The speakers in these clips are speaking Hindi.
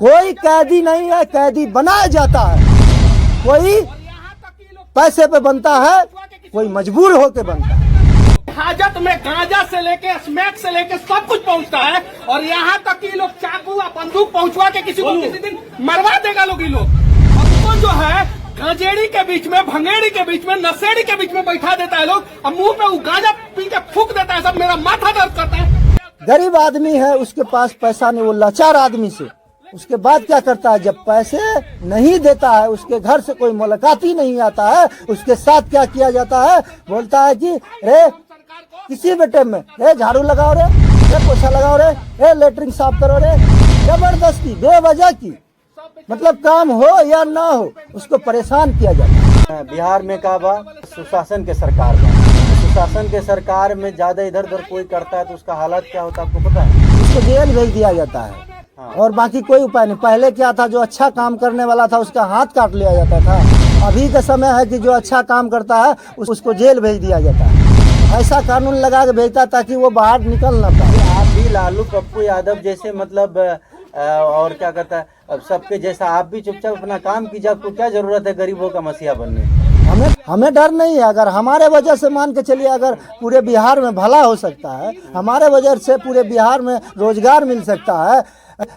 कोई कैदी नहीं है, कैदी बनाया जाता है। कोई पैसे पे बनता है, कोई मजबूर होके बनता है। हाजत में गांजा से लेके स्मैक से लेके सब कुछ पहुंचता है, और यहाँ तक कि लोग चाकू या बंदूक पहुंचवा के किसी को किसी दिन मरवा देगा लोग। ये लोग हमको जो है गंजेड़ी के बीच में, भंगेड़ी के बीच में, नशेड़ी के बीच में बैठा देता है लोग, और मुंह पे वो गांजा पी के फूक देता है। सब मेरा माथा दर्द करता है। गरीब आदमी है, उसके पास पैसा नहीं, वो लाचार आदमी से उसके बाद क्या करता है, जब पैसे नहीं देता है, उसके घर से कोई मुलाकात ही नहीं आता है, उसके साथ क्या किया जाता है, बोलता है कि रे किसी भी टाइम में रे झाड़ू लगाओ रे पोछा लगाओ रे लेटरिन साफ करो रे। जबरदस्ती बेवजह की, मतलब काम हो या ना हो उसको परेशान किया जाता है। बिहार में का बा सुशासन के सरकार बा, सुशासन के सरकार में ज्यादा इधर उधर कोई करता है तो उसका हालत क्या होता है आपको पता है? उसको जेल भेज दिया जाता है। और बाकी कोई उपाय नहीं। पहले क्या था, जो अच्छा काम करने वाला था उसका हाथ काट लिया जाता था। अभी का समय है कि जो अच्छा काम करता है उसको जेल भेज दिया जाता है। ऐसा कानून लगा के भेजता ताकि वो बाहर निकल ना पाए। आप भी लालू पप्पू यादव जैसे मतलब और क्या कहता है, अब सबके जैसा आप भी चुपचाप अपना काम कीजिए। आपको क्या जरूरत है गरीबों का मसीहा बनने की? हमें डर नहीं है। अगर हमारे वजह से मान के चलिए, अगर पूरे बिहार में भला हो सकता है, हमारे वजह से पूरे बिहार में रोजगार मिल सकता है,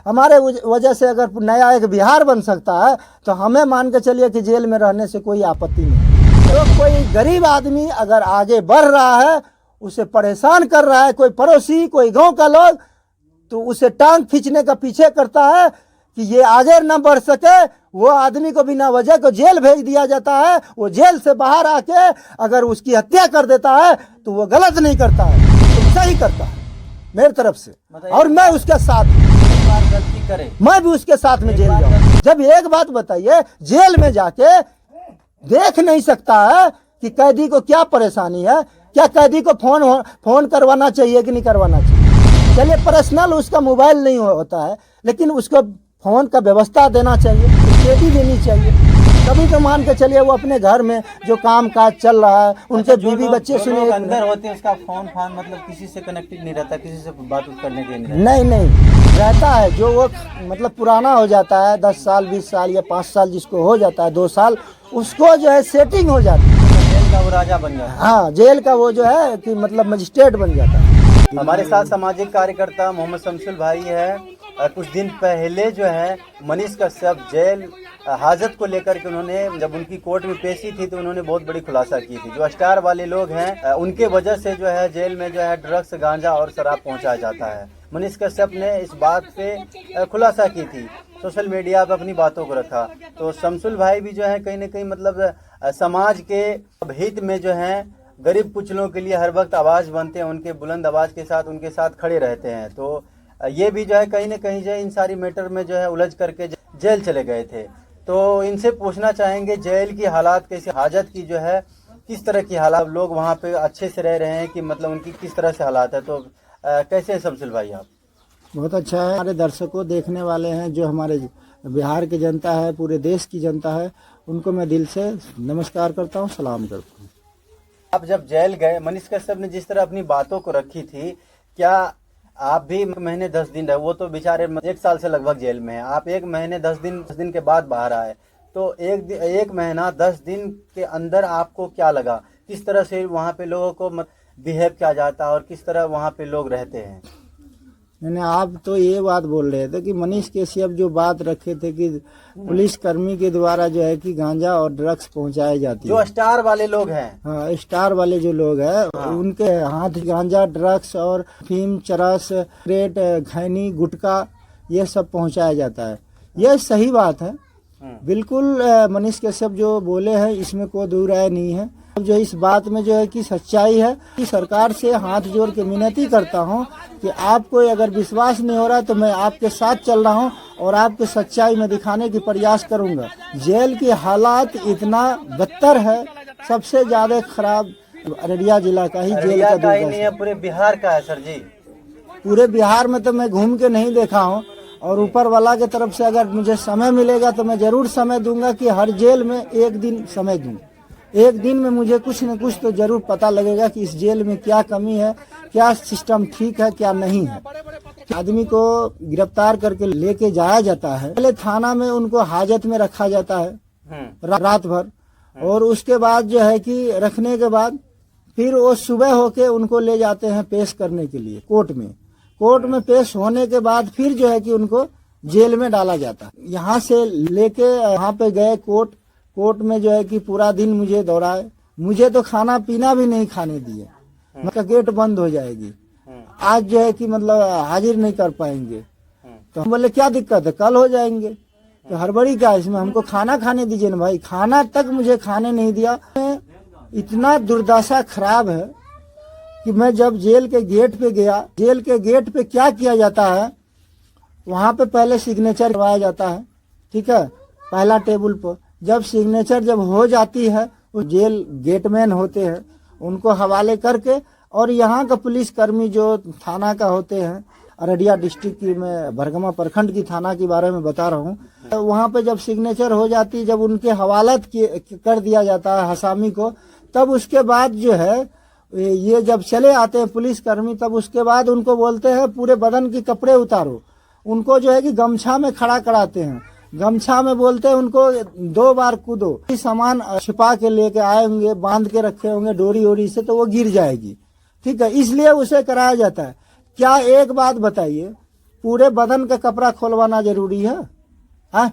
हमारे वजह से अगर नया एक बिहार बन सकता है, तो हमें मान के चलिए कि जेल में रहने से कोई आपत्ति नहीं। तो कोई गरीब आदमी अगर आगे बढ़ रहा है, उसे परेशान कर रहा है कोई पड़ोसी, कोई गांव का लोग, तो उसे टांग खींचने का पीछे करता है कि ये आगे न बढ़ सके, वो आदमी को बिना वजह को जेल भेज दिया जाता है। वो जेल से बाहर आके अगर उसकी हत्या कर देता है तो वो गलत नहीं करता है, तो सही करता है मेरी तरफ से। और मैं उसके साथ, गलती करे मैं भी उसके साथ में जेल जाऊँ। जब एक बात बताइए, जेल में जाके देख नहीं सकता है कि कैदी को क्या परेशानी है, क्या कैदी को फोन करवाना चाहिए कि नहीं करवाना चाहिए। चलिए पर्सनल उसका मोबाइल नहीं होता है, लेकिन उसको फोन का व्यवस्था देना चाहिए, स्टेडी देनी चाहिए। कभी तो मान के चलिए वो अपने घर में जो काम काज चल रहा है, उनके बीवी बच्चे सुनिए अंदर होते हैं, उसका फोन मतलब किसी से कनेक्टेड नहीं रहता, किसी से बात करने के नहीं रहता है। जो वो मतलब पुराना हो जाता है, 10 साल 20 साल या 5 साल जिसको हो जाता है, 2 साल, उसको जो है सेटिंग हो जाती है। जेल का वो राजा बन जाता है। हाँ, जेल का वो जो है कि मतलब मजिस्ट्रेट बन जाता है। हमारे साथ सामाजिक कार्यकर्ता मोहम्मद शमसुल भाई है। कुछ दिन पहले जो है मनीष कश्यप जेल हाजत को लेकर के उन्होंने, जब उनकी कोर्ट में पेशी थी तो उन्होंने बहुत बड़ी खुलासा की थी। जो स्टार वाले लोग हैं उनके वजह से जो है जेल में जो है ड्रग्स, गांजा और शराब पहुंचाया जाता है। मनीष कश्यप ने इस बात पे खुलासा की थी, सोशल मीडिया पे अपनी बातों को रखा। तो शमसुल भाई भी जो है कहीं न कहीं मतलब समाज के हित में जो है गरीब कुचलों के लिए हर वक्त आवाज बनते हैं, उनके बुलंद आवाज के साथ उनके साथ खड़े रहते हैं। तो ये भी जो है कहीं न कहीं जो है इन सारी मैटर में जो है उलझ करके जेल चले गए थे। तो इनसे पूछना चाहेंगे जेल की हालात कैसे, हाजत की जो है किस तरह की हालात, लोग वहाँ पे अच्छे से रह रहे हैं कि मतलब उनकी किस तरह से हालात है। तो कैसे है शमसुल भाई आप? बहुत अच्छा है। हमारे दर्शकों, देखने वाले हैं, जो हमारे बिहार की जनता है, पूरे देश की जनता है, उनको मैं दिल से नमस्कार करता हूँ, सलाम करता हूँ। आप जब जेल गए, मनीष कश्यप ने जिस तरह अपनी बातों को रखी थी, क्या आप भी महीने 10 दिन रहे? वो तो बेचारे 1 साल से लगभग जेल में हैं, आप 1 महीने 10 दिन के बाद बाहर आए। तो एक महीना 10 दिन के अंदर आपको क्या लगा, किस तरह से वहाँ पे लोगों को बिहेव किया जाता है और किस तरह वहाँ पे लोग रहते हैं? मैंने आप तो ये बात बोल रहे थे कि मनीष कश्यप जो बात रखे थे कि पुलिस कर्मी के द्वारा जो है कि गांजा और ड्रग्स पहुंचाई जाती है, जो स्टार वाले लोग हैं, हाँ स्टार वाले जो लोग हैं, उनके हाथ गांजा, ड्रग्स और फीम, चरस, क्रेट, खैनी, गुटखा ये सब पहुंचाया जाता है। यह सही बात है, बिल्कुल। मनीष कश्यप जो बोले हैं इसमें कोई दो राय नहीं है। जो इस बात में जो है कि सच्चाई है, कि सरकार से हाथ जोड़ के विनती करता हूं कि आपको अगर विश्वास नहीं हो रहा तो मैं आपके साथ चल रहा हूं और आपके सच्चाई में दिखाने की प्रयास करूंगा। जेल की हालात इतना बदतर है, सबसे ज्यादा खराब अररिया जिला का ही जेल का नहीं है, पूरे बिहार का है सर जी। पूरे बिहार में तो मैं घूम के नहीं देखा हूँ, और ऊपर वाला के तरफ से अगर मुझे समय मिलेगा तो मैं जरूर समय दूंगा कि हर जेल में एक दिन समय दूं, एक दिन में मुझे कुछ न कुछ तो जरूर पता लगेगा कि इस जेल में क्या कमी है, क्या सिस्टम ठीक है, क्या नहीं है। आदमी को गिरफ्तार करके लेके जाया जाता है, पहले थाना में उनको हाजत में रखा जाता है रात भर, और उसके बाद जो है कि रखने के बाद फिर वो सुबह होके उनको ले जाते हैं पेश करने के लिए कोर्ट में। कोर्ट में पेश होने के बाद फिर जो है कि उनको जेल में डाला जाता है। यहाँ से लेके यहाँ पे गए कोर्ट में जो है कि पूरा दिन मुझे दौड़ाए, मुझे तो खाना पीना भी नहीं खाने दिए। मतलब गेट बंद हो जाएगी, आज जो है कि मतलब हाजिर नहीं कर पाएंगे। तो हम बोले क्या दिक्कत है, कल हो जाएंगे, तो हड़बड़ी क्या है इसमें, हमको खाना खाने दीजिए ना भाई। खाना तक मुझे खाने नहीं दिया। इतना दुर्दशा खराब है कि मैं जब जेल के गेट पे गया, जेल के गेट पे क्या किया जाता है, वहाँ पे पहले सिग्नेचर करवाया जाता है, ठीक है, पहला टेबल पर। जब सिग्नेचर जब हो जाती है, वो जेल गेटमैन होते हैं, उनको हवाले करके, और यहाँ का पुलिस कर्मी जो थाना का होते हैं, अररिया डिस्ट्रिक्ट की, मैं भरगमा प्रखंड की थाना के बारे में बता रहा हूँ, तो वहाँ पे जब सिग्नेचर हो जाती, जब उनके हवालत कर दिया जाता है हसामी को, तब उसके बाद जो है ये जब चले आते हैं पुलिस कर्मी, तब उसके बाद उनको बोलते हैं पूरे बदन के कपड़े उतारो। उनको जो है कि गमछा में खड़ा कराते हैं, गमछा में बोलते हैं उनको 2 बार कूदो। सामान छिपा के लेके आए होंगे, बांध के रखे होंगे डोरी ओरी से, तो वो गिर जाएगी, ठीक है, इसलिए उसे कराया जाता है। क्या एक बात बताइए, पूरे बदन का कपड़ा खोलवाना जरूरी है? हाँ,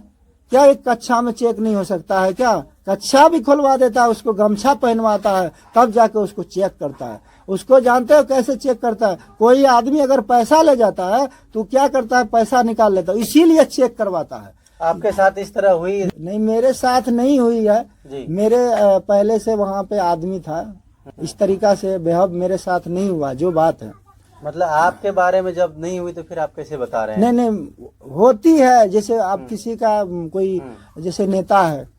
क्या एक कच्छा में चेक नहीं हो सकता है? क्या कच्छा भी खुलवा देता है, उसको गमछा पहनवाता है, तब जाके उसको चेक करता है। उसको जानते हो कैसे चेक करता है? कोई आदमी अगर पैसा ले जाता है तो क्या करता है, पैसा निकाल लेता है, इसीलिए चेक करवाता है। आपके साथ इस तरह हुई? नहीं, मेरे साथ नहीं हुई है जी। मेरे पहले से वहाँ पे आदमी था, इस तरीका से बेहद मेरे साथ नहीं हुआ जो बात है। मतलब आपके बारे में जब नहीं हुई तो फिर आप कैसे बता रहे हैं? नहीं, होती है। जैसे आप किसी का कोई जैसे नेता है,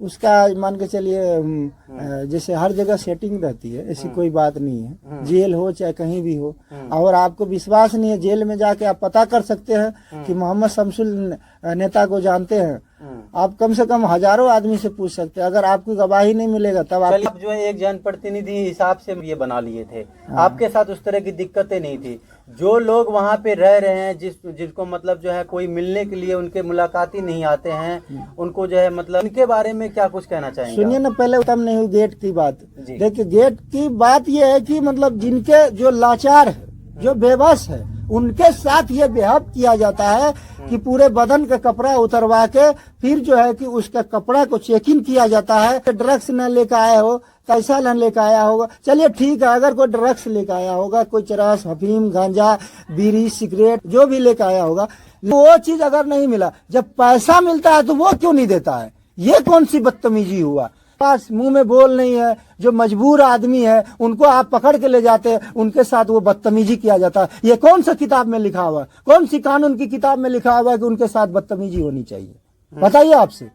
उसका मान के चलिए जैसे हर जगह सेटिंग रहती है, ऐसी कोई बात नहीं है, जेल हो चाहे कहीं भी हो। और आपको विश्वास नहीं है, जेल में जाके आप पता कर सकते हैं कि मोहम्मद शमसुल नेता को जानते हैं, आप कम से कम हजारों आदमी से पूछ सकते हैं। अगर आपकी गवाही नहीं मिलेगा तब आप जो है एक जनप्रतिनिधि हिसाब से ये बना लिए थे, आपके साथ उस तरह की दिक्कतें नहीं थी। जो लोग वहाँ पे रह रहे हैं, जिनको मतलब जो है कोई मिलने के लिए उनके मुलाकाती नहीं आते हैं, उनको जो है मतलब उनके बारे में क्या कुछ कहना चाहेंगे? सुनिए ना, पहले उत्तम नहीं हुई गेट की बात। देखिए, गेट की बात यह है कि मतलब जिनके जो लाचार है, जो बेबस है, उनके साथ ये बेहद किया जाता है कि पूरे बदन का कपड़ा उतरवा के फिर जो है कि उसका कपड़ा को चेकिंग किया जाता है। ड्रग्स न लेकर आया हो, पैसा न लेकर आया होगा, चलिए ठीक है, अगर कोई ड्रग्स लेकर आया होगा, कोई चरस, अफीम, गांजा, बीड़ी, सिगरेट जो भी लेकर आया होगा, वो चीज अगर नहीं मिला, जब पैसा मिलता है तो वो क्यों नहीं देता है? ये कौन सी बदतमीजी हुआ? पास मुंह में बोल नहीं है, जो मजबूर आदमी है उनको आप पकड़ के ले जाते हैं, उनके साथ वो बदतमीजी किया जाता है। ये कौन सा किताब में लिखा हुआ है, कौन सी कानून की किताब में लिखा हुआ है कि उनके साथ बदतमीजी होनी चाहिए? बताइए आपसे।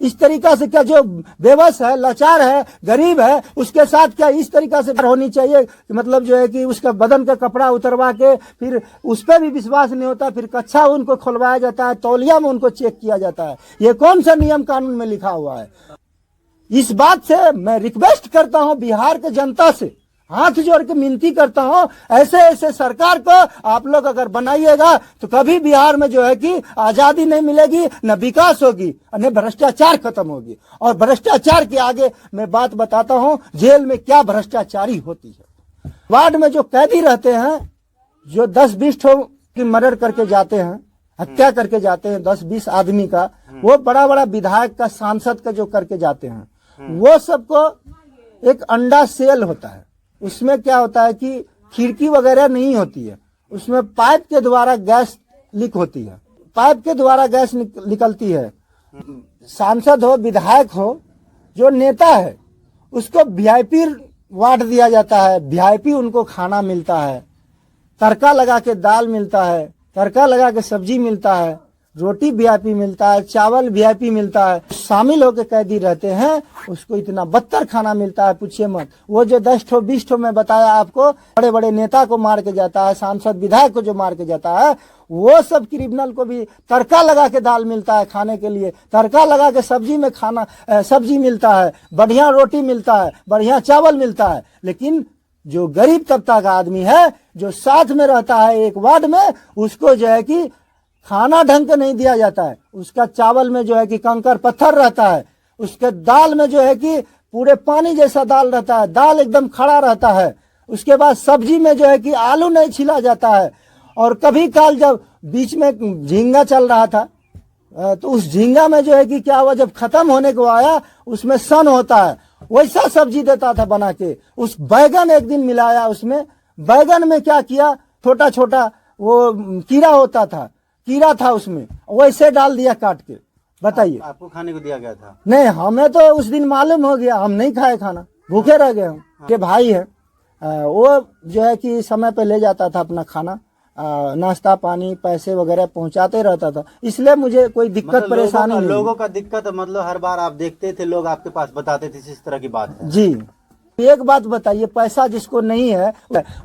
इस तरीका से क्या जो बेबस है, लाचार है, गरीब है, उसके साथ क्या इस तरीका से होनी चाहिए? मतलब जो है कि उसका बदन का कपड़ा उतरवा के फिर उस पर भी विश्वास नहीं होता, फिर कच्छा उनको खुलवाया जाता है, तौलिया में उनको चेक किया जाता है। ये कौन सा नियम कानून में लिखा हुआ है? इस बात से मैं रिक्वेस्ट करता हूं बिहार के जनता से, हाथ जोड़ के विनती करता हूं, ऐसे ऐसे सरकार को आप लोग अगर बनाइएगा तो कभी बिहार में जो है कि आजादी नहीं मिलेगी, न विकास होगी, न भ्रष्टाचार खत्म होगी। और भ्रष्टाचार के आगे मैं बात बताता हूं, जेल में क्या भ्रष्टाचारी होती है। वार्ड में जो कैदी रहते हैं, जो 10-20 की मर्डर करके जाते हैं, हत्या करके जाते हैं 10-20 आदमी का, वो बड़ा बड़ा विधायक का, सांसद का जो करके जाते हैं, वो सबको एक अंडा सेल होता है। उसमें क्या होता है कि खिड़की वगैरह नहीं होती है, उसमें पाइप के द्वारा गैस लीक होती है, पाइप के द्वारा गैस निकलती है। सांसद हो, विधायक हो, जो नेता है, उसको वीआईपी वार्ड दिया जाता है, वीआईपी उनको खाना मिलता है, तड़का लगा के दाल मिलता है, तड़का लगा के सब्जी मिलता है, रोटी वीआईपी मिलता है, चावल वीआईपी मिलता है। शामिल होकर कैदी रहते हैं, उसको इतना बदतर खाना मिलता है, पूछिए मत। वो जो 10 ठो 20 ठो मैं बताया आपको, बड़े बड़े नेता को मार के जाता है, सांसद विधायक को जो मार के जाता है, वो सब क्रिमिनल को भी तड़का लगा के दाल मिलता है खाने के लिए, तड़का लगा के सब्जी में खाना सब्जी मिलता है, बढ़िया रोटी मिलता है, बढ़िया चावल मिलता है। लेकिन जो गरीब तबका का आदमी है, जो साथ में रहता है एक वार्ड में, उसको जो है कि खाना ढंग से नहीं दिया जाता है। उसका चावल में जो है कि कंकर पत्थर रहता है, उसके दाल में जो है कि पूरे पानी जैसा दाल रहता है, दाल एकदम खड़ा रहता है। उसके बाद सब्जी में जो है कि आलू नहीं छिला जाता है। और कभी काल जब बीच में झींगा चल रहा था, तो उस झींगा में जो है कि क्या हुआ, जब खत्म होने को आया उसमें सन होता है, वैसा सब्जी देता था बना के। उस बैगन एक दिन मिलाया, उसमें बैगन में क्या किया, छोटा छोटा वो कीड़ा होता था, कीड़ा था उसमें, वैसे डाल दिया काट के। बताइए, आपको खाने को दिया गया था? नहीं, हमें तो उस दिन मालूम हो गया, हम नहीं खाए खाना, भूखे रह गए हम। के भाई है, वो जो है कि समय पे ले जाता था अपना खाना, नाश्ता पानी पैसे वगैरह पहुंचाते रहता था, इसलिए मुझे कोई दिक्कत मतलब परेशानी नहीं। लोगों का दिक्कत मतलब हर बार आप देखते थे, लोग आपके पास बताते थे इस तरह की बात है? जी, एक बात बताइए, पैसा जिसको नहीं है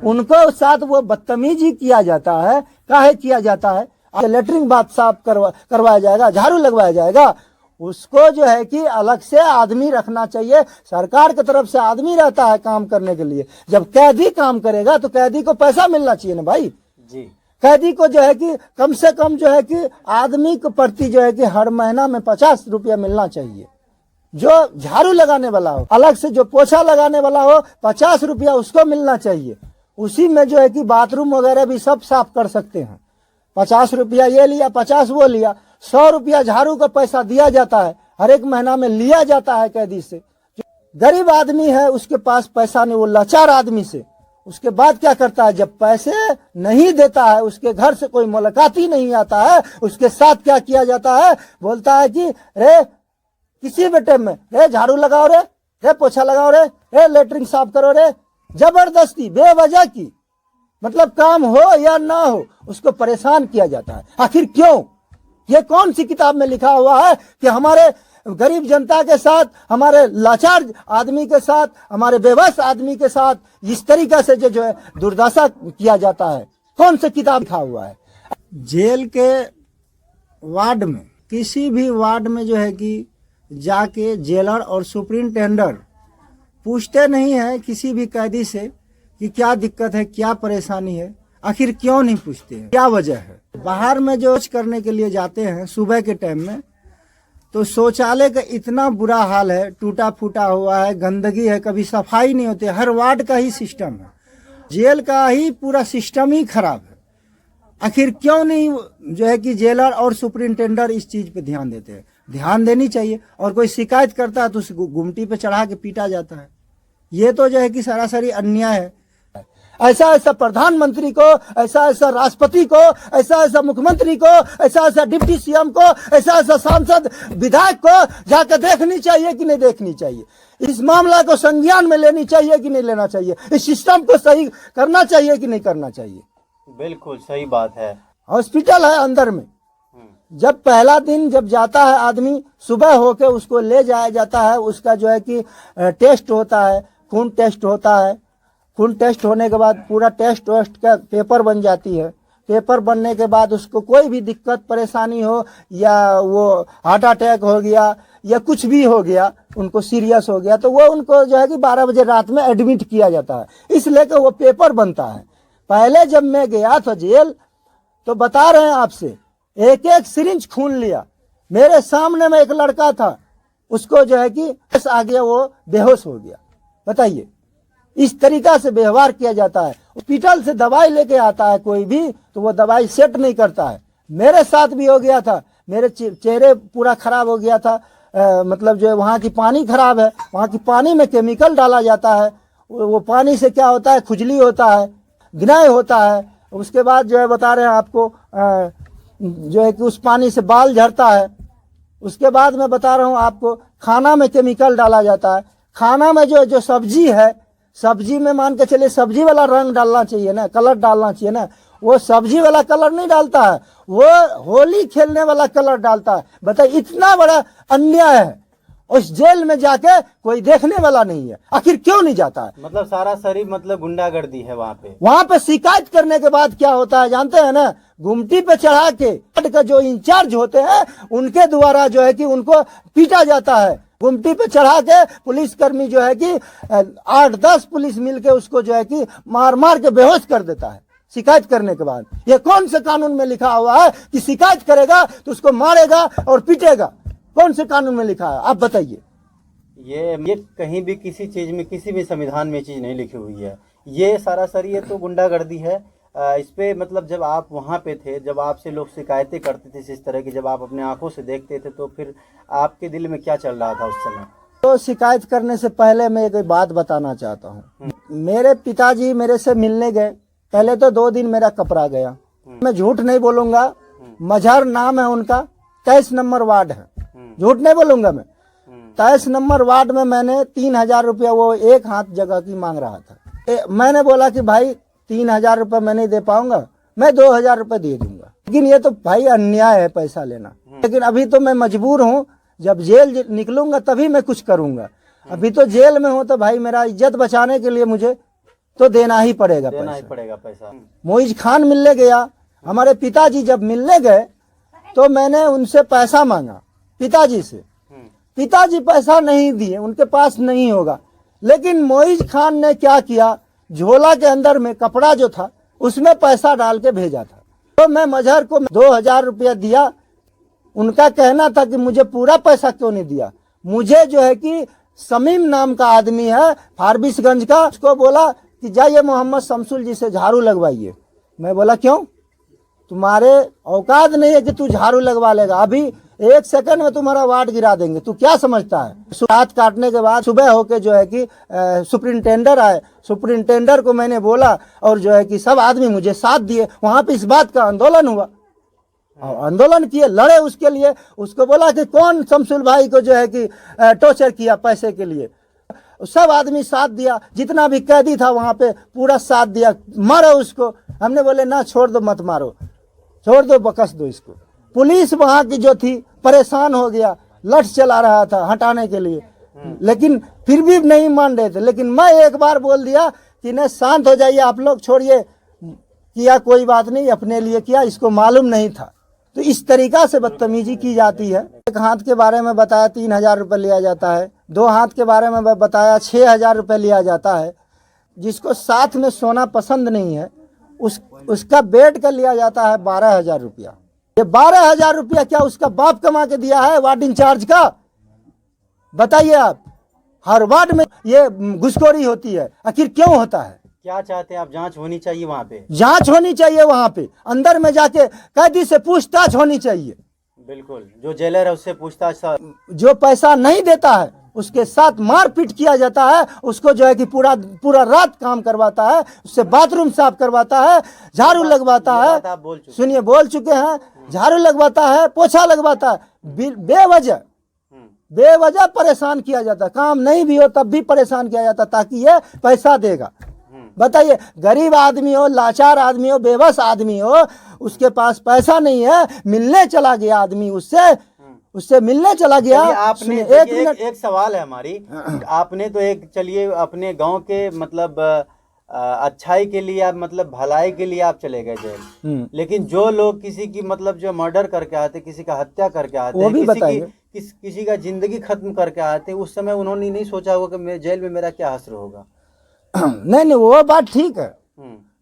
उनको साथ वो बदतमीजी किया जाता है, काहे किया जाता है? लेटरिन बात साफ करवाया जाएगा, झाड़ू लगवाया जाएगा, उसको जो है कि अलग से आदमी रखना चाहिए। सरकार की तरफ से आदमी रहता है काम करने के लिए। जब कैदी काम करेगा तो कैदी को पैसा मिलना चाहिए ना भाई जी। कैदी को जो है कि कम से कम जो है कि आदमी को प्रति जो है कि हर महीना में 50 रुपया मिलना चाहिए। जो झाड़ू लगाने वाला हो, अलग से जो पोछा लगाने वाला हो, 50 रुपया उसको मिलना चाहिए। उसी में जो है कि बाथरूम वगैरह भी सब साफ कर सकते हैं। 50 रुपया ये लिया, 50 वो लिया, 100 रुपया झाड़ू का पैसा दिया जाता है, हर एक महीना में लिया जाता है कैदी से। जो गरीब आदमी है उसके पास पैसा नहीं, वो लाचार आदमी से। उसके बाद क्या करता है, जब पैसे नहीं देता है, उसके घर से कोई मुलाकात ही नहीं आता है, उसके साथ क्या किया जाता है, बोलता है कि रे किसी भी टाइम में रे झाड़ू लगाओ रे पोछा लगाओ रे लेटरिन साफ करो रे। जबरदस्ती बेवजह की, मतलब काम हो या ना हो उसको परेशान किया जाता है। आखिर क्यों? ये कौन सी किताब में लिखा हुआ है कि हमारे गरीब जनता के साथ, हमारे लाचार आदमी के साथ, हमारे बेबस आदमी के साथ इस तरीका से जो है दुर्दशा किया जाता है? कौन सी किताब लिखा हुआ है? जेल के वार्ड में, किसी भी वार्ड में जो है कि जाके जेलर और सुप्रिंटेंडेंट पूछते नहीं है किसी भी कैदी से कि क्या दिक्कत है, क्या परेशानी है। आखिर क्यों नहीं पूछते हैं, क्या वजह है? बाहर में जो करने के लिए जाते हैं सुबह के टाइम में, तो शौचालय का इतना बुरा हाल है, टूटा फूटा हुआ है, गंदगी है, कभी सफाई नहीं होती। हर वार्ड का ही सिस्टम है, जेल का ही पूरा सिस्टम ही खराब है। आखिर क्यों नहीं जो है कि जेलर और सुपरिंटेंडेंट इस चीज पे ध्यान देते हैं? ध्यान देनी चाहिए। और कोई शिकायत करता है तो उसे गुमटी पे चढ़ा के पीटा जाता है। ये तो जो है कि सरासरी अन्याय है। ऐसा ऐसा प्रधानमंत्री को, ऐसा ऐसा राष्ट्रपति को, ऐसा ऐसा मुख्यमंत्री को, ऐसा ऐसा डिप्टी सीएम को, ऐसा ऐसा सांसद विधायक को जाकर देखनी चाहिए कि नहीं देखनी चाहिए? इस मामला को संज्ञान में लेनी चाहिए कि नहीं लेना चाहिए? इस सिस्टम को सही करना चाहिए कि नहीं करना चाहिए? बिल्कुल सही बात है। हॉस्पिटल है अंदर में, जब पहला दिन जब जाता है आदमी, सुबह होके उसको ले जाया जाता है, उसका जो है कि टेस्ट होता है, खून टेस्ट होता है। खून टेस्ट होने के बाद पूरा टेस्ट वेस्ट का पेपर बन जाती है। पेपर बनने के बाद उसको कोई भी दिक्कत परेशानी हो, या वो हार्ट अटैक हो गया या कुछ भी हो गया, उनको सीरियस हो गया, तो वो उनको जो है कि 12 बजे रात में एडमिट किया जाता है। इसलिए कि वो पेपर बनता है। पहले जब मैं गया था जेल, तो बता रहे हैं आपसे, एक एक सिरिंज खून लिया। मेरे सामने में एक लड़का था, उसको जो है कि आ गया, वो बेहोश हो गया। बताइए, इस तरीका से व्यवहार किया जाता है। हॉस्पिटल से दवाई लेके आता है कोई भी, तो वो दवाई सेट नहीं करता है। मेरे साथ भी हो गया था, मेरे चेहरे पूरा खराब हो गया था। मतलब जो वहाँ की पानी खराब है, वहाँ की पानी में केमिकल डाला जाता है। वो पानी से क्या होता है, खुजली होता है, गिनाई होता है। उसके बाद जो है बता रहे हैं आपको, जो है कि उस पानी से बाल झड़ता है। उसके बाद मैं बता रहा हूँ आपको, खाना में केमिकल डाला जाता है। खाना में जो सब्जी है, सब्जी में मान के चलिए सब्जी वाला रंग डालना चाहिए ना, कलर डालना चाहिए ना, वो सब्जी वाला कलर नहीं डालता है, वो होली खेलने वाला कलर डालता है। बताइए, इतना बड़ा अन्याय है। उस जेल में जाके कोई देखने वाला नहीं है, आखिर क्यों नहीं जाता है? मतलब सारा शरीफ मतलब गुंडागर्दी है वहाँ पे। वहां पे शिकायत करने के बाद क्या होता है जानते हैं ना, गुमटी पे चढ़ा के का जो इंचार्ज होते हैं उनके द्वारा जो है कि उनको पीटा जाता है। गुमटी पे चढ़ा के पुलिसकर्मी जो है कि 8-10 पुलिस मिलके उसको जो है कि मार मार के बेहोश कर देता है शिकायत करने के बाद। ये कौन से कानून में लिखा हुआ है कि शिकायत करेगा तो उसको मारेगा और पीटेगा? कौन से कानून में लिखा है आप बताइए? ये कहीं भी किसी चीज में, किसी भी संविधान में चीज नहीं लिखी हुई है। ये सरासरी ये तो गुंडागर्दी है। इस पे मतलब जब आप वहाँ पे थे, जब आपसे लोग शिकायतें करते थे इस तरह की, जब आप अपने आंखों से देखते थे, तो फिर आपके दिल में क्या चल रहा था उस समय? तो शिकायत करने से पहले मैं एक बात बताना चाहता हूँ। मेरे पिताजी मेरे से मिलने गए, पहले तो 2 दिन मेरा कपड़ा गया। मैं झूठ नहीं बोलूंगा, मजहर नाम है उनका, 23 नंबर वार्ड है, झूठ नहीं बोलूंगा मैं। 23 नंबर वार्ड में मैंने 3000 रुपया वो एक हाथ जगह की मांग रहा था। मैंने बोला कि भाई 3000 रुपये मैं नहीं दे पाऊंगा, मैं 2000 रुपये दे दूंगा। लेकिन ये तो भाई अन्याय है पैसा लेना। लेकिन अभी तो मैं मजबूर हूँ, जब जेल निकलूंगा तभी मैं कुछ करूंगा। अभी तो जेल में हूँ तो भाई मेरा इज्जत बचाने के लिए मुझे तो देना ही पड़ेगा पैसा। मोइज खान मिलने गया, हमारे पिताजी जब मिलने गए तो मैंने उनसे पैसा मांगा पिताजी से। पिताजी पैसा नहीं दिए, उनके पास नहीं होगा। लेकिन मोइज खान ने क्या किया, झोला के अंदर में कपड़ा जो था उसमें पैसा डाल के भेजा था। तो मैं मजहर को 2000 रुपया दिया। उनका कहना था कि मुझे पूरा पैसा क्यों नहीं दिया। मुझे जो है कि समीम नाम का आदमी है फारबिसगंज का, उसको बोला कि जाइए मोहम्मद शमसुल जी से झाड़ू लगवाइए। मैं बोला क्यों, तुम्हारे औकात नहीं है कि तू झाड़ू लगवा लेगा, अभी 1 सेकंड में तुम्हारा वार्ड गिरा देंगे, तू क्या समझता है। रात काटने के बाद सुबह होके जो है कि सुपरिंटेंडर आए, सुपरिंटेंडर को मैंने बोला और जो है कि सब आदमी मुझे साथ दिए। वहां पे इस बात का आंदोलन हुआ और आंदोलन किए, लड़े उसके लिए। उसको बोला कि कौन शमसुल भाई को जो है कि टॉर्चर किया पैसे के लिए। सब आदमी साथ दिया, जितना भी कैदी था वहां पे पूरा साथ दिया, मारो उसको। हमने बोले ना, छोड़ दो, मत मारो, छोड़ दो, बकस दो इसको। पुलिस वहां की जो थी परेशान हो गया, लठ चला रहा था हटाने के लिए, लेकिन फिर भी नहीं मान रहे थे। लेकिन मैं एक बार बोल दिया कि नहीं, शांत हो जाइए आप लोग, छोड़िए, किया कोई बात नहीं, अपने लिए किया, इसको मालूम नहीं था। तो इस तरीका से बदतमीजी की जाती है। एक हाथ के बारे में बताया 3000 रुपये लिया जाता है, 2 हाथ के बारे में बताया 6000 रुपये लिया जाता है। जिसको साथ में सोना पसंद नहीं है उसका बेड का लिया जाता है 12000 रुपया। ये 12000 रुपया क्या उसका बाप कमा के दिया है वार्ड इंचार्ज का? बताइए आप। हर वार्ड में ये घुसखोरी होती है, आखिर क्यों होता है? क्या चाहते हैं आप? जांच होनी चाहिए वहाँ पे, जांच होनी चाहिए वहाँ पे, अंदर में जाके कैदी से पूछताछ होनी चाहिए। बिल्कुल, जो जेलर है उससे पूछताछ। जो पैसा नहीं देता है उसके साथ मारपीट किया जाता है, उसको जो है कि पूरा रात काम करवाता है, उससे बाथरूम साफ करवाता है, झाड़ू लगवाता है। सुनिए, बोल चुके हैं, झाड़ू लगवाता है, पोछा लगवाता है। बेवजह परेशान किया जाता है, काम नहीं भी हो तब भी परेशान किया जाता ताकि ये पैसा देगा। बताइए, गरीब आदमी हो, लाचार आदमी हो, बेबस आदमी हो, उसके पास पैसा नहीं है, मिलने चला गया आदमी, उससे मिलने चला गया। आपने एक सवाल है हमारी, आपने तो एक, चलिए अपने गांव के मतलब अच्छाई के लिए, आप मतलब भलाई के लिए आप चले गए जेल, लेकिन जो लोग किसी की मतलब जो मर्डर करके आते, किसी का हत्या करके आते, वो भी किसी का जिंदगी खत्म करके आते, उस समय उन्होंने नहीं सोचा होगा कि मेरे जेल में मेरा क्या हश्र होगा। नहीं, वो बात ठीक है।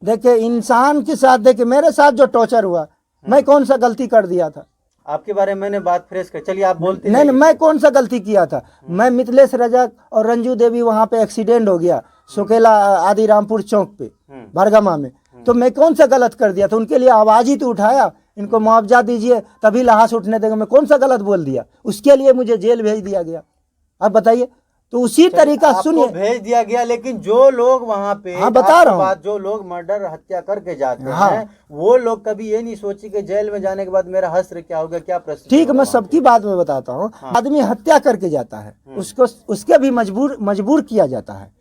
देखिए, इंसान के साथ, देखिए मेरे साथ जो टॉर्चर हुआ, मैं कौन सा गलती कर दिया था? आपके बारे में मैंने बात फ्रेश कर, चलिए आप बोलते। नहीं, मैं कौन सा गलती किया था? मैं मिथिलेश रजक और रंजू देवी, वहाँ पे एक्सीडेंट हो गया सुकेला आदि रामपुर चौक पे भरगमा में, तो मैं कौन सा गलत कर दिया था? उनके लिए आवाज ही तो उठाया, इनको मुआवजा दीजिए तभी लाश उठने देगा। मैं कौन सा गलत बोल दिया? उसके लिए मुझे जेल भेज दिया गया। अब बताइए, तो उसी तरीका सुनिए, भेज दिया गया। लेकिन जो लोग वहाँ पे, हाँ बता रहा हूँ, जो लोग मर्डर हत्या करके जाते हैं, वो लोग कभी ये नहीं सोचे कि जेल में जाने के बाद मेरा हश्र क्या होगा, क्या प्रश्न। ठीक है, मैं सबकी बात में बताता हूँ। आदमी हत्या करके जाता है, उसको उसके भी मजबूर किया जाता है,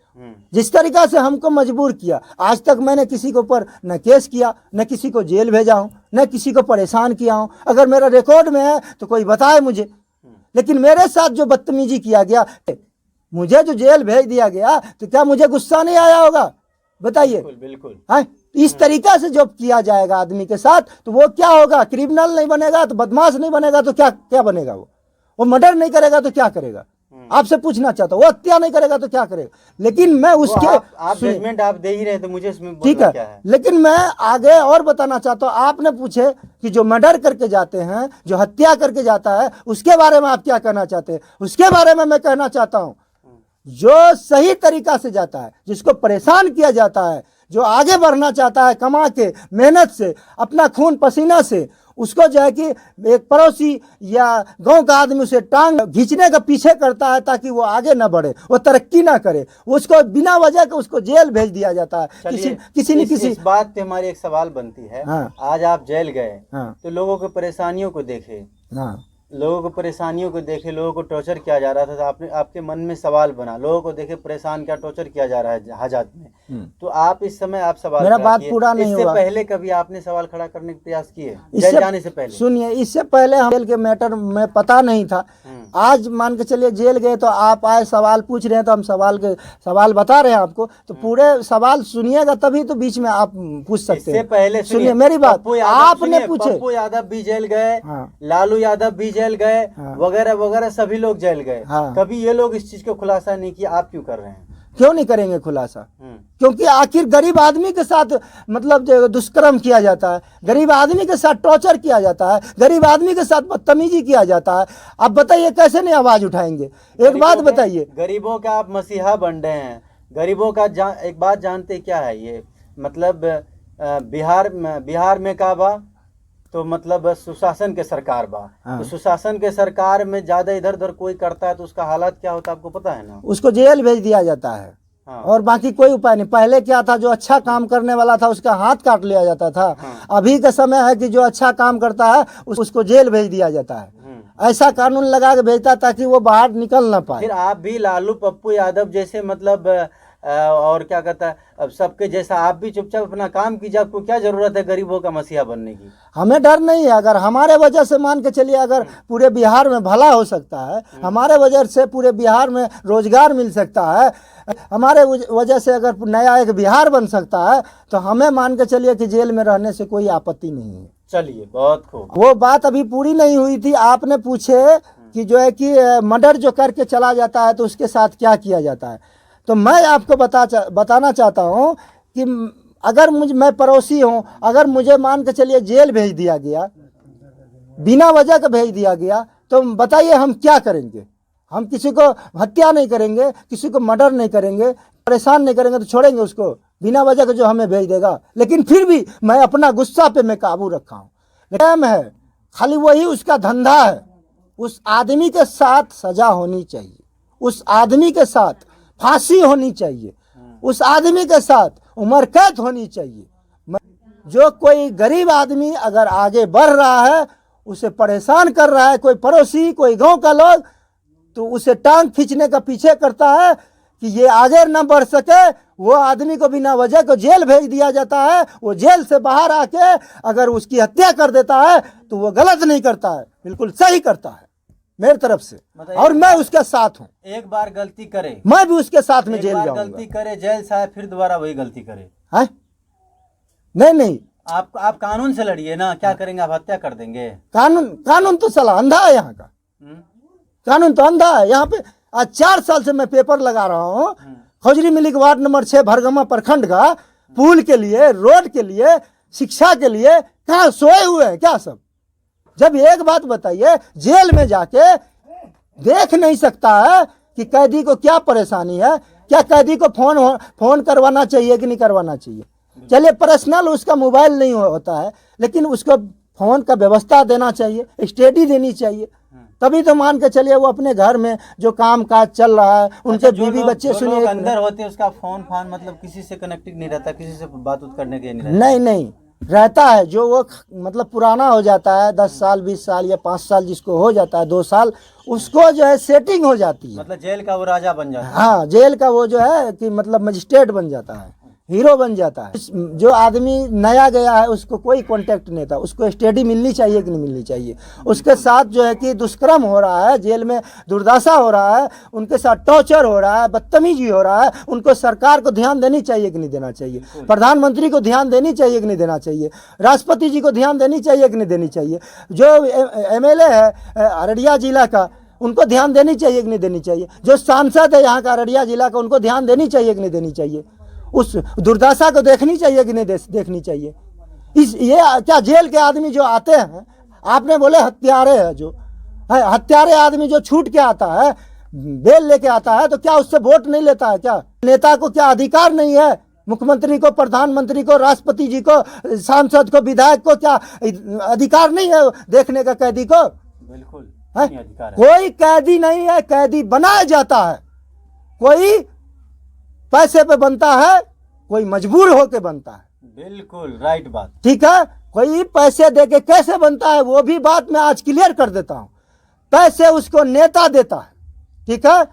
जिस तरीका से हमको मजबूर किया, आज तक मैंने किसी के ऊपर न केस किया, न किसी को जेल भेजा हूँ, न किसी को परेशान किया हूँ। अगर मेरा रिकॉर्ड में है तो कोई बताए मुझे, लेकिन मेरे साथ जो बदतमीजी किया गया, मुझे जो जेल भेज दिया गया, तो क्या मुझे गुस्सा नहीं आया होगा? बताइए। बिल्कुल। हाँ, इस तरीका से जब किया जाएगा आदमी के साथ, तो वो क्या होगा? क्रिमिनल नहीं बनेगा तो बदमाश नहीं बनेगा तो क्या बनेगा? वो मर्डर नहीं करेगा तो क्या करेगा? आपसे पूछना चाहता हूँ, वो हत्या नहीं करेगा तो क्या करेगा? लेकिन मैं उसके आप जजमेंट आप दे ही रहे, तो मुझे इसमें ठीक बोलना क्या है? लेकिन मैं आगे और बताना चाहता हूँ। आपने पूछे कि जो मर्डर करके जाते हैं, जो हत्या करके जाता है, उसके बारे में आप क्या कहना चाहते हैं? उसके बारे में मैं कहना चाहता हूँ, जो सही तरीका से जाता है, जिसको परेशान किया जाता है, जो आगे बढ़ना चाहता है कमा के, मेहनत से, अपना खून पसीना से, उसको जो है कि एक पड़ोसी या गांव का आदमी उसे टांग खींचने का पीछे करता है ताकि वो आगे ना बढ़े, वो तरक्की ना करे, उसको बिना वजह के उसको जेल भेज दिया जाता है। किसी न किसी इस बात पे हमारी एक सवाल बनती है। हाँ। आज आप जेल गए, हाँ। तो लोगों की परेशानियों को देखे, हाँ, लोगों को परेशानियों को देखे, लोगों को टॉर्चर किया जा रहा था, तो आपके मन में सवाल बना, लोगों को देखे परेशान क्या टॉर्चर किया जा रहा है हाजत में, तो आप इस समय आप सवाल मेरा खड़ा बात किए। पूरा नहीं इससे हुआ। पहले कभी आपने सवाल खड़ा करने का प्रयास किए जेल जाने से पहले? सुनिए, इससे पहले हम जेल के मैटर में पता नहीं था। आज मान के चलिए जेल गए तो आप आए सवाल पूछ रहे हैं, तो हम सवाल बता रहे हैं आपको, तो पूरे सवाल सुनिएगा तभी तो बीच में आप पूछ सकते हैं। इससे पहले सुनिए मेरी बात, आपने पूछे। पप्पू यादव भी जेल गए, हाँ। लालू यादव भी जेल गए, हाँ। वगैरह वगैरह सभी लोग जेल गए। हाँ। कभी ये लोग इस चीज को खुलासा नहीं किया, आप क्यों कर रहे हैं? क्यों नहीं करेंगे खुलासा? क्योंकि आखिर गरीब आदमी के साथ मतलब जो दुष्कर्म किया जाता है, गरीब आदमी के साथ टॉर्चर किया जाता है, गरीब आदमी के साथ बदतमीजी किया जाता है। अब बताइए कैसे नहीं आवाज उठाएंगे? एक बात बताइए, गरीबों का आप मसीहा बन रहे हैं, गरीबों का एक बात जानते क्या है ये, मतलब बिहार में का बा तो मतलब सुशासन के सरकार बा। हाँ। तो सुशासन के सरकार में ज्यादा इधर उधर कोई करता है तो उसका हालत क्या होता है आपको पता है ना? उसको जेल भेज दिया जाता है। हाँ। और बाकी कोई उपाय नहीं। पहले क्या था, जो अच्छा काम करने वाला था उसका हाथ काट लिया जाता था। हाँ। अभी का समय है कि जो अच्छा काम करता है उसको जेल भेज दिया जाता है। ऐसा कानून लगा के भेजता ताकि वो बाहर निकल ना पाए। फिर आप भी लालू पप्पू यादव जैसे मतलब और क्या कहता है, अब सबके जैसा आप भी चुपचाप अपना काम कीजिए। आपको क्या जरूरत है गरीबों का मसीहा बनने की? हमें डर नहीं है। अगर हमारे वजह से मान के चलिए, अगर पूरे बिहार में भला हो सकता है, हमारे वजह से पूरे बिहार में रोजगार मिल सकता है, हमारे वजह से अगर नया एक बिहार बन सकता है, तो हमें मान के चलिए कि जेल में रहने से कोई आपत्ति नहीं है। चलिए, बहुत खूब। वो बात अभी पूरी नहीं हुई थी। आपने पूछे कि जो है कि मर्डर जो करके चला जाता है तो उसके साथ क्या किया जाता है। तो मैं आपको बताना चाहता हूँ कि अगर मैं पड़ोसी हूँ, अगर मुझे मान के चलिए जेल भेज दिया गया, बिना वजह का भेज दिया गया, तो बताइए हम क्या करेंगे? हम किसी को हत्या नहीं करेंगे, किसी को मर्डर नहीं करेंगे, परेशान नहीं करेंगे, तो छोड़ेंगे उसको बिना वजह के जो हमें भेज देगा। लेकिन फिर भी मैं अपना गुस्सा पे मैं काबू रखा हूँ। टाइम है, खाली वही उसका धंधा है। उस आदमी के साथ सजा होनी चाहिए, उस आदमी के साथ फांसी होनी चाहिए, उस आदमी के साथ उम्र कैद होनी चाहिए। जो कोई गरीब आदमी अगर आगे बढ़ रहा है, उसे परेशान कर रहा है, कोई पड़ोसी, कोई गांव का लोग, तो उसे टांग खींचने का पीछे करता है कि ये आगे न बढ़ सके, वो आदमी को बिना वजह को जेल भेज दिया जाता है। वो जेल से बाहर आके अगर उसकी हत्या कर देता है तो वो गलत नहीं करता है, बिल्कुल सही करता है मेरी तरफ से। और मैं उसके साथ हूँ। एक बार गलती करे, मैं भी उसके साथ में जेल जाऊंगा। गलती करे, जेल से आए, फिर दोबारा वही गलती करे। है? नहीं, आप कानून से लड़िए ना। क्या करेंगे आप? हत्या कर देंगे? कानून तो साला अंधा है यहाँ का। कानून तो अंधा है यहाँ पे। आज 4 साल से मैं पेपर लगा रहा हूँ। खोजरी मिलिक वार्ड नंबर 6 भरगमा प्रखंड का पुल के लिए, रोड के लिए, शिक्षा के लिए कहाँ सोए हुए हैं क्या सब? जब एक बात बताइए, जेल में जाके देख नहीं सकता है कि कैदी को क्या परेशानी है? क्या कैदी को फोन करवाना चाहिए कि नहीं करवाना चाहिए? चलिए, पर्सनल उसका मोबाइल नहीं होता है, लेकिन उसको फोन का व्यवस्था देना चाहिए, स्टडी देनी चाहिए। तभी तो मान के चलिए वो अपने घर में जो काम काज चल रहा है, उनके बीवी बच्चे सुनिए अंदर होते हैं, उसका फोन मतलब किसी से कनेक्टेड नहीं रहता, किसी से बात करने के नहीं। रहता है, जो वो मतलब पुराना हो जाता है 10 साल 20 साल या 5 साल जिसको हो जाता है 2 साल, उसको जो है सेटिंग हो जाती है। मतलब जेल का वो राजा बन जाता है। हाँ, जेल का वो जो है कि मतलब मजिस्ट्रेट बन जाता है, हीरो बन जाता है। जो आदमी नया गया है उसको कोई कांटेक्ट नहीं था, उसको स्टडी मिलनी चाहिए कि नहीं मिलनी चाहिए। उसके साथ जो है कि दुष्कर्म हो रहा है, जेल में दुर्दशा हो रहा है, उनके साथ टॉर्चर हो रहा है, बदतमीजी हो रहा है, उनको सरकार को ध्यान देनी चाहिए कि नहीं देना चाहिए, प्रधानमंत्री को ध्यान देनी चाहिए कि नहीं देना चाहिए, राष्ट्रपति जी को ध्यान देनी चाहिए कि नहीं देनी चाहिए, जो MLA है अररिया जिला का उनको ध्यान देनी चाहिए कि नहीं देनी चाहिए, जो सांसद है यहाँ का अररिया जिला का उनको ध्यान देनी चाहिए कि नहीं देनी चाहिए, उस दुर्दशा को देखनी चाहिए कि नहीं देखनी चाहिए। ये क्या जेल के आदमी जो आते हैं, आपने बोले हत्यारे है, जो है हत्यारे आदमी जो छूट के आता है, बेल लेके आता है, तो क्या उससे वोट नहीं लेता है? क्या नेता को क्या अधिकार नहीं है? मुख्यमंत्री को, प्रधानमंत्री को, राष्ट्रपति जी को, सांसद को, विधायक को क्या अधिकार नहीं है देखने का कैदी को? बिल्कुल है? नहीं अधिकार है। कोई कैदी नहीं है, कैदी बनाया जाता है। कोई पैसे पे बनता है, कोई मजबूर होके बनता है। बिल्कुल राइट बात। ठीक है, कोई पैसे देके कैसे बनता है वो भी बात मैं आज क्लियर कर देता हूं। पैसे उसको नेता देता है, ठीक है,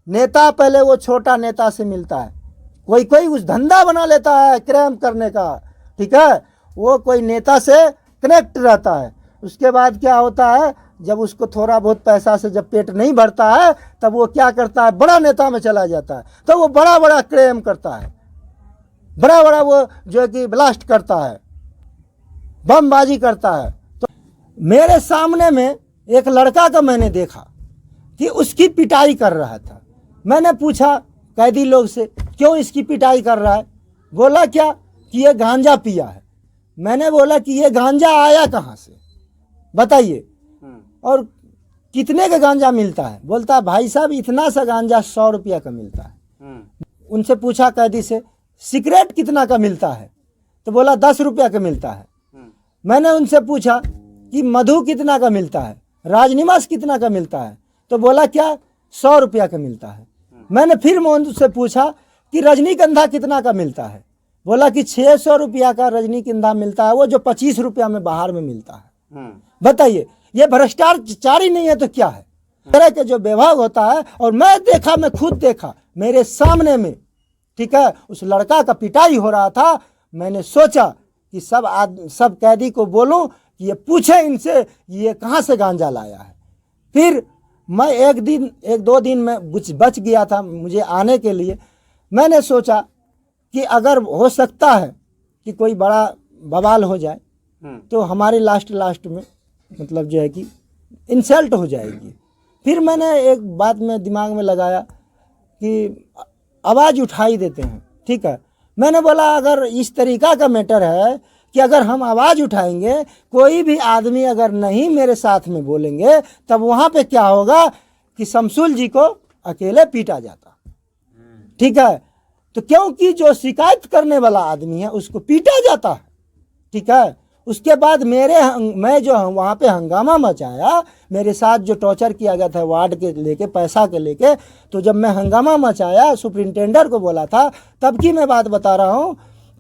नेता पहले वो छोटा नेता से मिलता है, कोई कोई उस धंधा बना लेता है क्राइम करने का, ठीक है, वो कोई नेता से कनेक्ट रहता है। उसके बाद क्या होता है, जब उसको थोड़ा बहुत पैसा से जब पेट नहीं भरता है तब वो क्या करता है, बड़ा नेता में चला जाता है, तो वो बड़ा बड़ा क्राइम करता है, बड़ा बड़ा वो जो है कि ब्लास्ट करता है, बमबाजी करता है। तो मेरे सामने में एक लड़का का मैंने देखा कि उसकी पिटाई कर रहा था। मैंने पूछा कैदी लोग से, क्यों इसकी पिटाई कर रहा है? बोला क्या कि ये गांजा पिया है। मैंने बोला कि ये गांजा आया कहाँ से बताइए, और कितने का गांजा मिलता है? बोलता भाई साहब इतना सा गांजा 100 रुपया का मिलता है। उनसे पूछा कैदी से, सिगरेट कितना का मिलता है? तो बोला 10 रुपया का मिलता है। मैंने उनसे पूछा कि मधु कितना का मिलता है, राजनिवास कितना का मिलता है? तो बोला क्या 100 रुपया का मिलता है। मैंने फिर उनसे पूछा कि रजनीगंधा कितना का मिलता है? बोला कि 600 रुपया का रजनीगंधा मिलता है, वो जो 25 रुपया में बाहर में मिलता है। बताइए, ये भ्रष्टाचारी नहीं है तो क्या है? तरह के जो विभाग होता है, और मैं खुद देखा मेरे सामने में, ठीक है, उस लड़का का पिटाई हो रहा था। मैंने सोचा कि सब कैदी को बोलूं कि ये पूछे इनसे ये कहाँ से गांजा लाया है। फिर मैं एक दो दिन में बच गया था मुझे आने के लिए। मैंने सोचा कि अगर हो सकता है कि कोई बड़ा बवाल हो जाए तो हमारी लास्ट में मतलब जो है कि इंसल्ट हो जाएगी। फिर मैंने एक बात में दिमाग में लगाया कि आवाज़ उठाई देते हैं, ठीक है। मैंने बोला अगर इस तरीका का मैटर है कि अगर हम आवाज़ उठाएंगे, कोई भी आदमी अगर नहीं मेरे साथ में बोलेंगे, तब वहाँ पे क्या होगा कि शमसुल जी को अकेले पीटा जाता, ठीक है। तो क्योंकि जो शिकायत करने वाला आदमी है उसको पीटा जाता है, ठीक है। उसके बाद मैं जो वहाँ पे हंगामा मचाया, मेरे साथ जो टॉर्चर किया गया था वार्ड के लेके, पैसा के लेके, तो जब मैं हंगामा मचाया सुपरिटेंडेंट को बोला था, तब की मैं बात बता रहा हूँ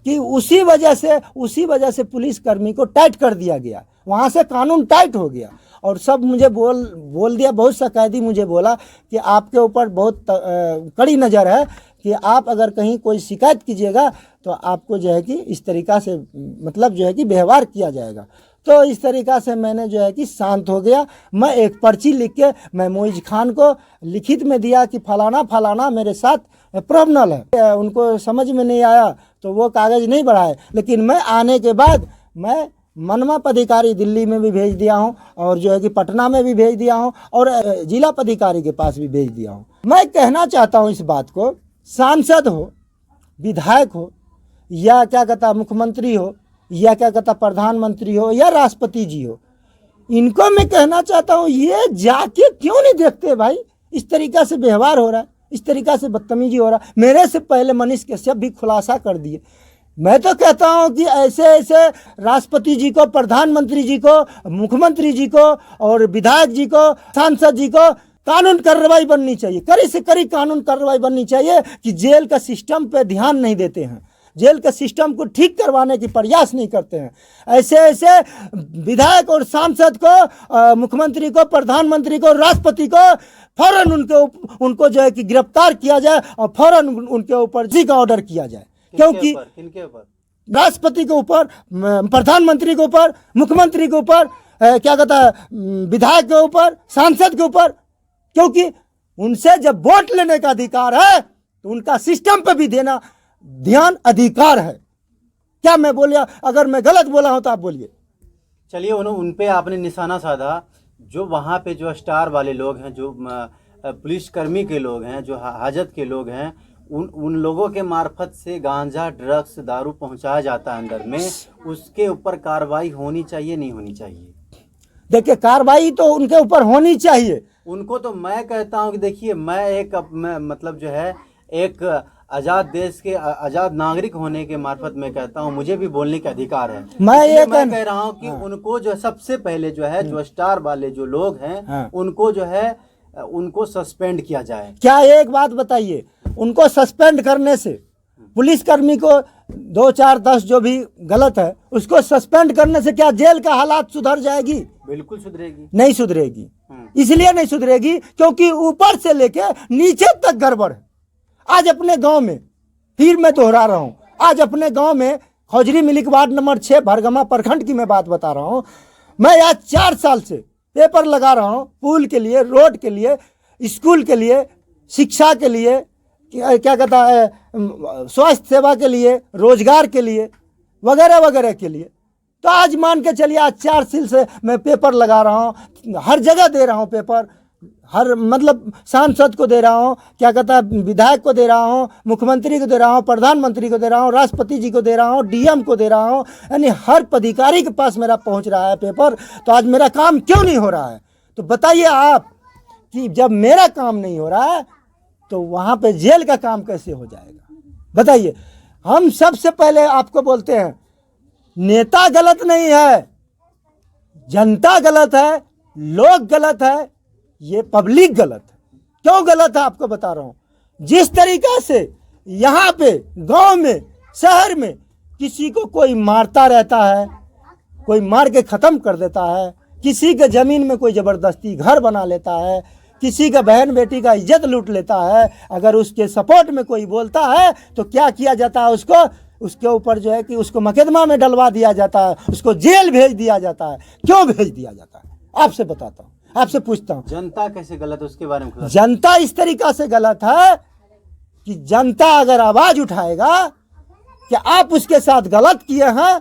कि उसी वजह से पुलिसकर्मी को टाइट कर दिया गया, वहाँ से कानून टाइट हो गया। और सब मुझे बोल दिया, बहुत सा कैदी मुझे बोला कि आपके ऊपर बहुत कड़ी नज़र है कि आप अगर कहीं कोई शिकायत कीजिएगा तो आपको जो है कि इस तरीक़ा से मतलब जो है कि व्यवहार किया जाएगा। तो इस तरीक़ा से मैंने जो है कि शांत हो गया। मैं एक पर्ची लिख के मैं मोइज खान को लिखित में दिया कि फलाना मेरे साथ प्रॉब्लम है। उनको समझ में नहीं आया तो वो कागज़ नहीं बढ़ाए, लेकिन मैं आने के बाद मैं मनवा पदाधिकारी दिल्ली में भी भेज दिया हूँ, और जो है कि पटना में भी भेज दिया हूँ, और जिला पदाधिकारी के पास भी भेज दिया हूँ। मैं कहना चाहता हूँ इस बात को, सांसद हो, विधायक हो, या क्या कहता मुख्यमंत्री हो, या क्या कहता प्रधानमंत्री हो, या राष्ट्रपति जी हो, इनको मैं कहना चाहता हूँ ये जाके क्यों नहीं देखते भाई? इस तरीक़ा से व्यवहार हो रहा है, इस तरीक़ा से बदतमीजी हो रहा है। मेरे से पहले मनीष कश्यप भी खुलासा कर दिए। मैं तो कहता हूं कि ऐसे राष्ट्रपति जी को, प्रधानमंत्री जी को, मुख्यमंत्री जी को और विधायक जी को, सांसद जी को कानून कार्रवाई बननी चाहिए, कड़ी से कड़ी कानून कार्रवाई बननी चाहिए कि जेल का सिस्टम पे ध्यान नहीं देते हैं, जेल के सिस्टम को ठीक करवाने की प्रयास नहीं करते हैं। ऐसे ऐसे विधायक और सांसद को, मुख्यमंत्री को, प्रधानमंत्री को, राष्ट्रपति को फौरन उनको जो है कि गिरफ्तार किया जाए और फौरन उनके ऊपर जी का ऑर्डर किया जाए। क्योंकि किनके ऊपर? राष्ट्रपति के ऊपर, प्रधानमंत्री के ऊपर, मुख्यमंत्री के ऊपर, क्या कहता है, विधायक के ऊपर, सांसद के ऊपर। क्योंकि उनसे जब वोट लेने का अधिकार है तो उनका सिस्टम पे भी देना ध्यान अधिकार है। क्या मैं बोलिया? अगर मैं गलत बोला हूं तो आप बोलिए। चलिए, उन पे आपने निशाना साधा। जो वहाँ पे जो स्टार वाले लोग हैं, जो पुलिसकर्मी के लोग हैं, जो हाजत के लोग हैं, उन लोगों के मार्फत से गांजा, ड्रग्स, दारू पहुंचाया जाता है अंदर में, उसके ऊपर कार्रवाई होनी चाहिए नहीं होनी चाहिए? देखिए, कार्रवाई तो उनके ऊपर होनी चाहिए। उनको तो मैं कहता हूं कि देखिए, मैं मतलब जो है एक आज़ाद देश के आज़ाद नागरिक होने के मार्फत मैं कहता हूं, मुझे भी बोलने का अधिकार है। मैं कह रहा हूं कि उनको जो सबसे पहले जो है, जो स्टार वाले जो लोग हैं, उनको जो है उनको सस्पेंड किया जाए। क्या एक बात बताइए, उनको सस्पेंड करने से पुलिसकर्मी को 2, 4, 10 जो भी गलत है उसको सस्पेंड करने से क्या जेल का हालात सुधर जाएगी? बिल्कुल सुधरेगी नहीं सुधरेगी। इसलिए नहीं सुधरेगी क्योंकि ऊपर से लेके नीचे तक गड़बड़ है। आज अपने गांव में, फिर मैं दोहरा रहा हूं, आज अपने गांव में खौजरी मिलिक वार्ड नंबर 6 भरगमा प्रखंड की मैं बात बता रहा हूं। मैं आज 4 साल से पेपर लगा रहा हूं, पुल के लिए, रोड के लिए, स्कूल के लिए, शिक्षा के लिए, क्या कहता है, स्वास्थ्य सेवा के लिए, रोजगार के लिए, वगैरह वगैरह के लिए। तो आज मान के चलिए, आज 4 साल से मैं पेपर लगा रहा हूँ, हर जगह दे रहा हूँ पेपर, हर मतलब सांसद को दे रहा हूँ, क्या कहता है, विधायक को दे रहा हूँ, मुख्यमंत्री को दे रहा हूँ, प्रधानमंत्री को दे रहा हूँ, राष्ट्रपति जी को दे रहा हूँ, डीएम को दे रहा हूँ, यानी हर पदाधिकारी के पास मेरा पहुँच रहा है पेपर। तो आज मेरा काम क्यों नहीं हो रहा है? तो बताइए आप कि जब मेरा काम नहीं हो रहा है तो वहाँ पे जेल का काम कैसे हो जाएगा? बताइए। हम सबसे पहले आपको बोलते हैं, नेता गलत नहीं है, जनता गलत है, लोग गलत है, ये पब्लिक गलत है। क्यों गलत है आपको बता रहा हूं। जिस तरीका से यहाँ पे गांव में, शहर में किसी को कोई मारता रहता है, कोई मार के ख़त्म कर देता है, किसी के ज़मीन में कोई ज़बरदस्ती घर बना लेता है, किसी का बहन बेटी का इज्जत लूट लेता है, अगर उसके सपोर्ट में कोई बोलता है तो क्या किया जाता है? उसके ऊपर जो है कि उसको मुकदमा में डलवा दिया जाता है, उसको जेल भेज दिया जाता है। क्यों भेज दिया जाता है? आपसे बताता हूँ, आपसे पूछता हूँ। जनता कैसे गलत है उसके बारे में? जनता इस तरीका से गलत है कि जनता अगर आवाज़ उठाएगा कि आप उसके साथ गलत किए हैं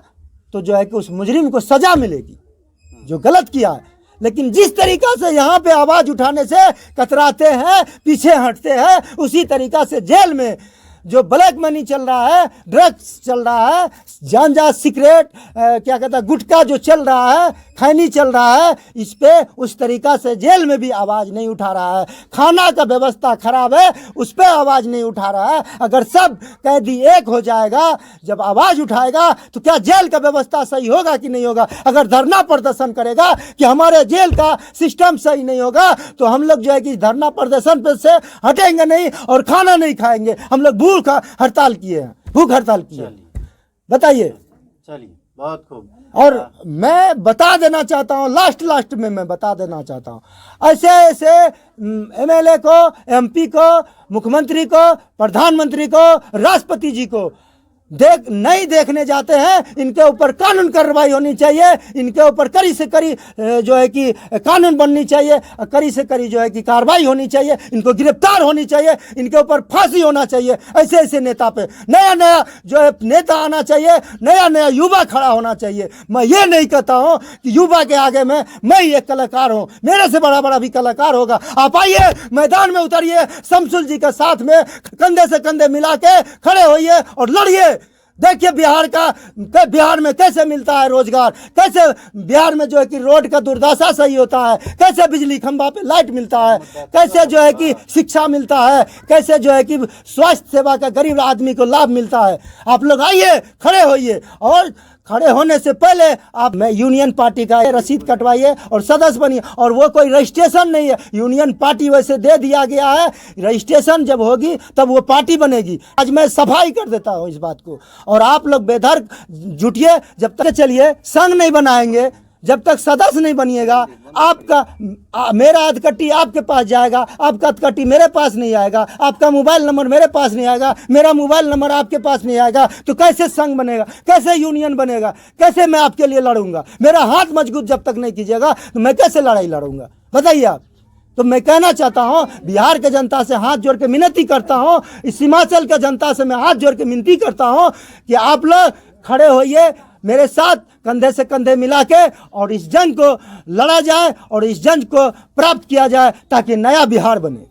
तो जो है कि उस मुजरिम को सजा मिलेगी जो गलत किया है। लेकिन जिस तरीका से यहाँ पे आवाज़ उठाने से कतराते हैं, पीछे हटते हैं, उसी तरीका से जेल में जो ब्लैक मनी चल रहा है, ड्रग्स चल रहा है, गांजा, सिगरेट, क्या कहता है, गुटखा जो चल रहा है, खैनी चल रहा है, इस पे उस तरीका से जेल में भी आवाज़ नहीं उठा रहा है। खाना का व्यवस्था खराब है, उस पे आवाज़ नहीं उठा रहा है। अगर सब कैदी एक हो जाएगा, जब आवाज़ उठाएगा तो क्या जेल का व्यवस्था सही होगा कि नहीं होगा? अगर धरना प्रदर्शन करेगा कि हमारे जेल का सिस्टम सही नहीं होगा तो हम लोग जो है कि धरना प्रदर्शन पे से हटेंगे नहीं और खाना नहीं खाएंगे। हम लोग भूख हड़ताल किए हैं, भूख हड़ताल किए। बताइए। चलिए, बहुत खूब। और मैं बता देना चाहता हूँ, लास्ट में मैं बता देना चाहता हूँ, ऐसे ऐसे एमएलए को, एमपी को, मुख्यमंत्री को, प्रधानमंत्री को, राष्ट्रपति जी को नहीं देखने जाते हैं। इनके ऊपर कानून कार्रवाई होनी चाहिए, इनके ऊपर कड़ी से कड़ी जो है कि कानून बननी चाहिए, कड़ी से कड़ी जो है कि कार्रवाई होनी चाहिए, इनको गिरफ्तार होनी चाहिए, इनके ऊपर फांसी होना चाहिए। ऐसे ऐसे नेता पे नया जो है नेता आना चाहिए, नया युवा खड़ा होना चाहिए। मैं ये नहीं कहता हूँ कि युवा के आगे में मैं एक कलाकार हूँ, मेरे से बड़ा भी कलाकार होगा। आप आइए, मैदान में उतरिए, शमसुल जी के साथ में कंधे से कंधे मिला के खड़े होइए और लड़िए। देखिए बिहार में कैसे मिलता है रोजगार, कैसे बिहार में जो है कि रोड का दुर्दशा सही होता है, कैसे बिजली खंभा पे लाइट मिलता है, कैसे जो है कि शिक्षा मिलता है, कैसे जो है कि स्वास्थ्य सेवा का गरीब आदमी को लाभ मिलता है। आप लोग आइए, खड़े होइए और खड़े होने से पहले आप मैं यूनियन पार्टी का रसीद कटवाइए और सदस्य बनिए। और वो कोई रजिस्ट्रेशन नहीं है, यूनियन पार्टी वैसे दे दिया गया है, रजिस्ट्रेशन जब होगी तब वो पार्टी बनेगी। आज मैं सफाई कर देता हूँ इस बात को। और आप लोग बेधर जुटिए, जब तक चलिए संघ नहीं बनाएंगे, जब तक सदस्य नहीं बनिएगा, आपका मेरा अधकट्टी आपके पास जाएगा, आपका अधकट्टी मेरे पास नहीं आएगा, आपका मोबाइल नंबर मेरे पास नहीं आएगा, मेरा मोबाइल नंबर आपके पास नहीं आएगा, तो कैसे संघ बनेगा, कैसे यूनियन बनेगा, कैसे मैं आपके लिए लड़ूंगा? मेरा हाथ मजबूत जब तक नहीं कीजिएगा तो मैं कैसे लड़ाई लड़ूंगा, बताइए आप। तो मैं कहना चाहता हूं, बिहार के जनता से हाथ जोड़ के विनती करता हूं, इस हिमाचल के जनता से मैं हाथ जोड़ के विनती करता हूं कि आप लोग खड़े होइए मेरे साथ, कंधे से कंधे मिला के, और इस जंग को लड़ा जाए और इस जंग को प्राप्त किया जाए ताकि नया बिहार बने।